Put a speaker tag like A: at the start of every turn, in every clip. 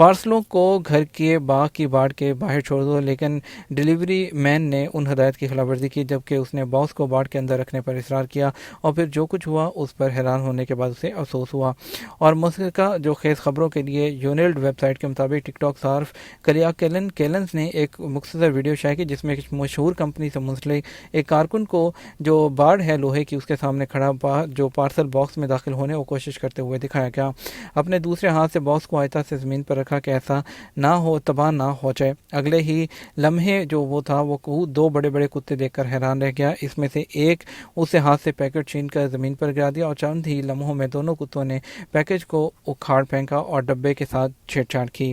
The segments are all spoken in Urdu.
A: پارسلوں کو گھر کے باغ کی باڑ کے باہر چھوڑ دو، لیکن ڈلیوری مین نے ان ہدایت کی خلاف ورزی کی، جبکہ اس نے باکس کو باڑ کے اندر رکھنے پر اصرار کیا اور پھر جو کچھ ہوا اس پر حیران ہونے کے بعد اسے افسوس ہوا۔ اور متعلقہ جو خیز خبروں کے لیے یونیلڈ ویب سائٹ کے مطابق ٹک ٹاک صارف کلیا کیلنز نے ایک مختصر ویڈیو شائع کی جس میں ایک مشہور کمپنی سے منسلک ایک کارکن کو جو باڑ ہے لوہے کی اس کے سامنے کھڑا جو پارسل باکس میں داخل ہونے کو کوشش کرتے ہوئے دکھایا گیا۔ اپنے دوسرے ہاتھ سے باکس کو آہستہ سے زمین پر رکھا کہ ایسا نہ ہو تباہ نہ ہو جائے۔ اگلے ہی لمحے جو وہ تھا وہ دو بڑے بڑے کتے دیکھ کر حیران رہ گیا۔ اس میں سے ایک اسے ہاتھ سے پیکٹ چھین کر زمین پر گرا دیا اور چند ہی لمحوں میں دونوں کتوں نے پیکج کو اکھاڑ پھینکا اور ڈبے کے ساتھ چھیڑ چھاڑ کی۔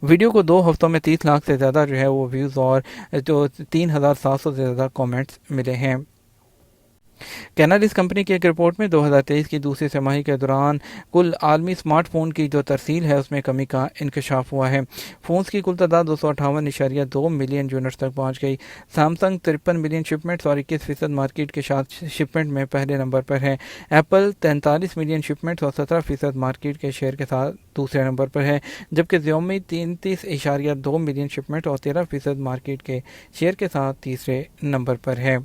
A: ویڈیو کو 2 ہفتوں میں 30 لاکھ سے زیادہ جو ہے وہ ویوز اور جو 3700 سے زیادہ کامنٹس ملے ہیں۔ کینالس کمپنی کی ایک رپورٹ میں 2023 کی دوسری سہ-ماہی کے دوران کل عالمی اسمارٹ فون کی جو ترسیل ہے اس میں کمی کا انکشاف ہوا ہے۔ فونز کی کل تعداد 258.2 ملین یونٹس تک پہنچ گئی۔ سیمسنگ 53 ملین شپمنٹس اور 21% مارکیٹ کے ساتھ شپمنٹ میں پہلے نمبر پر ہے۔ ایپل 43 ملین شپمنٹس اور 17% مارکیٹ کے شیئر کے ساتھ دوسرے نمبر پر ہے، جبکہ زیومی 33.2 ملین شپمنٹ اور 13% مارکیٹ کے شیئر کے ساتھ تیسرے نمبر پر ہے۔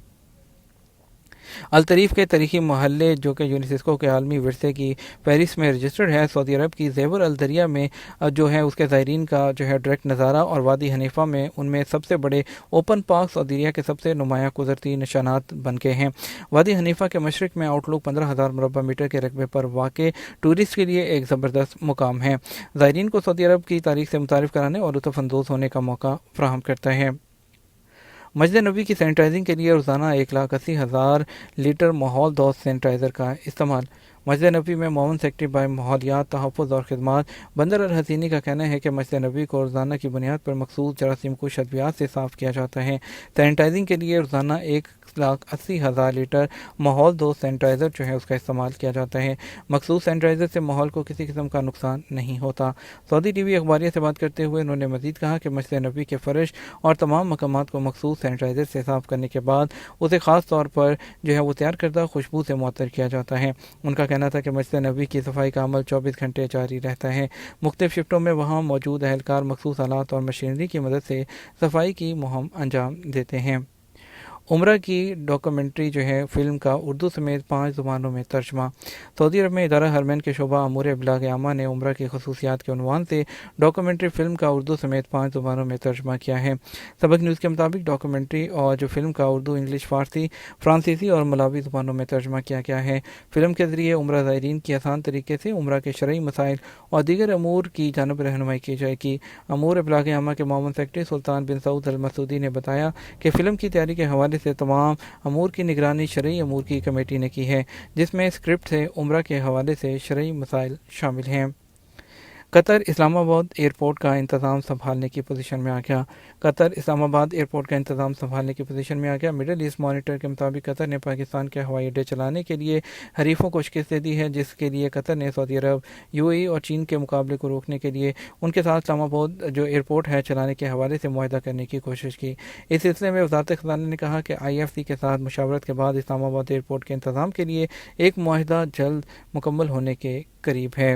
A: الطریف کے تاریخی محلے جو کہ یونیسکو کے عالمی ورثے کی فہرست میں رجسٹرڈ ہے، سعودی عرب کی زیور الدریا میں جو ہے اس کے زائرین کا جو ہے ڈائریکٹ نظارہ اور وادی حنیفہ میں ان میں سب سے بڑے اوپن پارک سعودی عرب کے سب سے نمایاں قدرتی نشانات بن گئے ہیں۔ وادی حنیفہ کے مشرق میں آؤٹ لک 15,000 مربع میٹر کے رقبے پر واقع ٹورسٹ کے لیے ایک زبردست مقام ہے۔ زائرین کو سعودی عرب کی تاریخ سے متعارف کرانے اور لطف اندوز ہونے کا موقع فراہم کرتا ہے۔ مسجد نبوی کی سینیٹائزنگ کے لیے روزانہ 1,80,000 لیٹر ماحول دوست سینیٹائزر کا استعمال۔ مسجد نبوی میں معاون سیکرٹری برائے ماحولیات، تحفظ اور خدمات بندر الحسینی کا کہنا ہے کہ مسجد نبوی کو روزانہ کی بنیاد پر مخصوص جراثیم کش ادویات سے صاف کیا جاتا ہے۔ سینیٹائزنگ کے لیے روزانہ 1,80,000 لیٹر ماحول دوست سینیٹائزر جو ہے اس کا استعمال کیا جاتا ہے۔ مخصوص سینیٹائزر سے ماحول کو کسی قسم کا نقصان نہیں ہوتا۔ سعودی ٹی وی اخباریہ سے بات کرتے ہوئے انہوں نے مزید کہا کہ مسجد نبوی کے فرش اور تمام مقامات کو مخصوص سینیٹائزر سے صاف کرنے کے بعد اسے خاص طور پر جو ہے وہ تیار کردہ خوشبو سے معطر کیا جاتا ہے۔ ان کا کہنا تھا کہ مسجد نبوی کی صفائی کا عمل 24 گھنٹے جاری رہتا ہے۔ مختلف شفٹوں میں وہاں موجود اہلکار مخصوص آلات اور مشینری کی مدد سے صفائی کی مہم انجام دیتے ہیں۔ عمرہ کی ڈاکومنٹری جو ہے فلم کا اردو سمیت 5 زبانوں میں ترجمہ۔ سعودی عرب میں ادارہ حرمین کے شعبہ امور ابلاغ عامہ نے عمرہ کی خصوصیات کے عنوان سے ڈاکومنٹری فلم کا اردو سمیت 5 زبانوں میں ترجمہ کیا ہے۔ سبق نیوز کے مطابق ڈاکومنٹری اور جو فلم کا اردو، انگلش، فارسی، فرانسیسی اور ملاوی زبانوں میں ترجمہ کیا گیا ہے۔ فلم کے ذریعے عمرہ زائرین کی آسان طریقے سے عمرہ کے شرعی مسائل اور دیگر امور کی جانب رہنمائی کی جائے گی۔ امور ابلاغ عامہ کے معاون سیکرٹری سلطان بن سعود المسعودی نے بتایا کہ فلم کی تیاری کے حوالے سے تمام امور کی نگرانی شرعی امور کی کمیٹی نے کی ہے، جس میں اسکرپٹ سے عمرہ کے حوالے سے شرعی مسائل شامل ہیں۔ قطر اسلام آباد ایئرپورٹ کا انتظام سنبھالنے کی پوزیشن میں آ گیا۔ قطر اسلام آباد ایئرپورٹ کا انتظام سنبھالنے کی پوزیشن میں آ گیا۔ مڈل ایسٹ مانیٹر کے مطابق قطر نے پاکستان کے ہوائی اڈے چلانے کے لیے حریفوں کو شکست دے دی ہے، جس کے لیے قطر نے سعودی عرب، UAE اور چین کے مقابلے کو روکنے کے لیے ان کے ساتھ اسلام آباد جو ایئرپورٹ ہے چلانے کے حوالے سے معاہدہ کرنے کی کوشش کی۔ اس سلسلے میں وزارت خزانہ نے کہا کہ IFC کے ساتھ مشاورت کے بعد اسلام آباد ایئرپورٹ کے انتظام کے لیے ایک معاہدہ جلد مکمل ہونے کے قریب ہے۔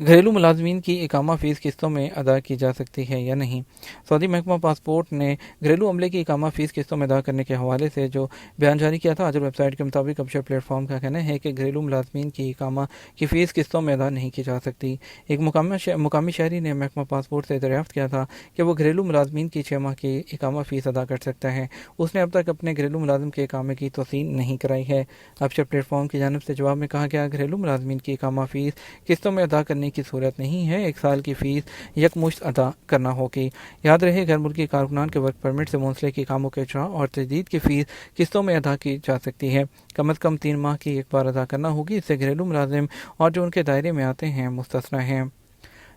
A: گھریلو ملازمین کی اقامہ فیس قسطوں میں ادا کی جا سکتی ہے یا نہیں؟ سعودی محکمہ پاسپورٹ نے گھریلو عملے کی اقامہ فیس قسطوں میں ادا کرنے کے حوالے سے جو بیان جاری کیا تھا، آج ویب سائٹ کے مطابق ابشر پلیٹ فارم کا کہنا ہے کہ گھریلو ملازمین کی اقامہ کی فیس قسطوں میں ادا نہیں کی جا سکتی۔ ایک مقامی شہری نے محکمہ پاسپورٹ سے دریافت کیا تھا کہ وہ گھریلو ملازمین کی 6 ماہ کی اقامہ فیس ادا کر سکتا ہے۔ اس نے اب تک اپنے گھریلو ملازم کے اقامے کی توثیق نہیں کرائی ہے۔ ابشر پلیٹ فارم کی جانب سے جواب میں کہا گیا، گھریلو ملازمین کی اقامہ فیس قسطوں میں ادا کرنے کی صورت نہیں ہے، 1 سال کی فیس یکمشت ادا کرنا ہوگی۔ یاد رہے، غیر ملکی کارکنان کے ورک پرمٹ سے منسلک اقاموں کے اجراء اور تجدید کی فیس قسطوں میں ادا کی جا سکتی ہے۔ کم از کم 3 ماہ کی ایک بار ادا کرنا ہوگی۔ اس سے گھریلو ملازم اور جو ان کے دائرے میں آتے ہیں مستثنی ہیں۔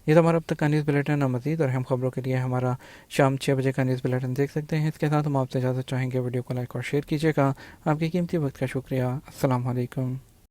A: یہ تو ہمارا اب تک کا نیوز بلیٹن ہے۔ مزید اور اہم خبروں کے لیے ہمارا شام 6 بجے کا نیوز بلیٹن دیکھ سکتے ہیں۔ اس کے ساتھ ہم آپ سے اجازت چاہیں گے، ویڈیو کو لائک اور شیئر کیجیے گا۔ آپ کی قیمتی وقت کا شکریہ۔ السلام علیکم۔